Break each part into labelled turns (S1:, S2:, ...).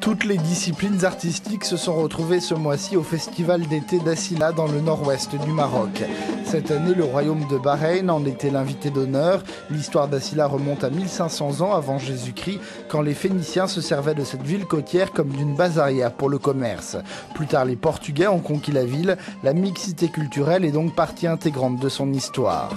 S1: Toutes les disciplines artistiques se sont retrouvées ce mois-ci au festival d'été d'Asila dans le nord-ouest du Maroc. Cette année, le royaume de Bahreïn en était l'invité d'honneur. L'histoire d'Asila remonte à 1500 ans avant Jésus-Christ, quand les Phéniciens se servaient de cette ville côtière comme d'une base arrière pour le commerce. Plus tard, les Portugais ont conquis la ville. La mixité culturelle est donc partie intégrante de son histoire.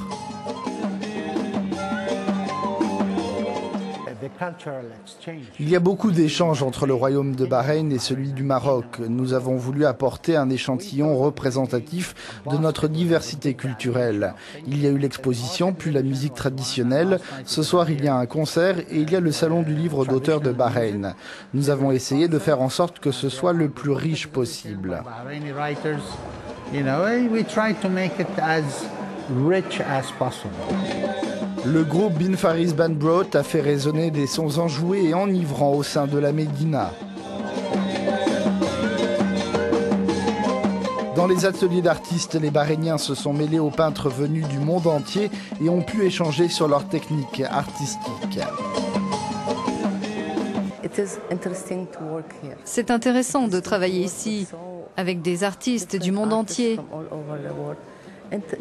S1: Il y a beaucoup d'échanges entre le royaume de Bahreïn et celui du Maroc. Nous avons voulu apporter un échantillon représentatif de notre diversité culturelle. Il y a eu l'exposition, puis la musique traditionnelle. Ce soir, il y a un concert et il y a le salon du livre d'auteur de Bahreïn. Nous avons essayé de faire en sorte que ce soit le plus riche possible. Le groupe Bin Faris Band Brot a fait résonner des sons enjoués et enivrants au sein de la Médina. Dans les ateliers d'artistes, les Bahreïniens se sont mêlés aux peintres venus du monde entier et ont pu échanger sur leurs techniques artistiques.
S2: C'est intéressant de travailler ici avec des artistes du monde entier.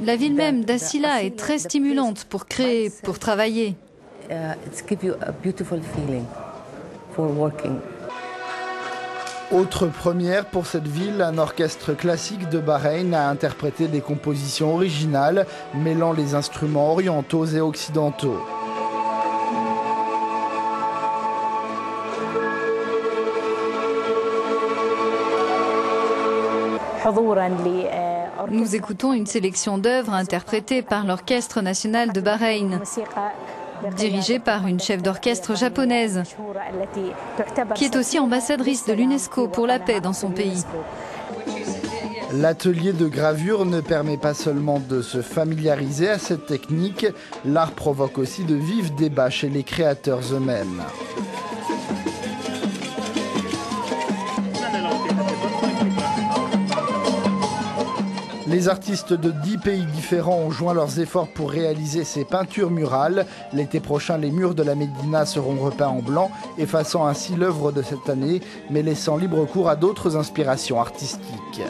S2: La ville même d'Asila est très stimulante pour créer, pour travailler.
S1: Autre première pour cette ville, un orchestre classique de Bahreïn a interprété des compositions originales, mêlant les instruments orientaux et occidentaux.
S2: Nous écoutons une sélection d'œuvres interprétées par l'Orchestre national de Bahreïn, dirigé par une chef d'orchestre japonaise, qui est aussi ambassadrice de l'UNESCO pour la paix dans son pays.
S1: L'atelier de gravure ne permet pas seulement de se familiariser à cette technique, l'art provoque aussi de vifs débats chez les créateurs eux-mêmes. Les artistes de 10 pays différents ont joint leurs efforts pour réaliser ces peintures murales. L'été prochain, les murs de la Médina seront repeints en blanc, effaçant ainsi l'œuvre de cette année, mais laissant libre cours à d'autres inspirations artistiques.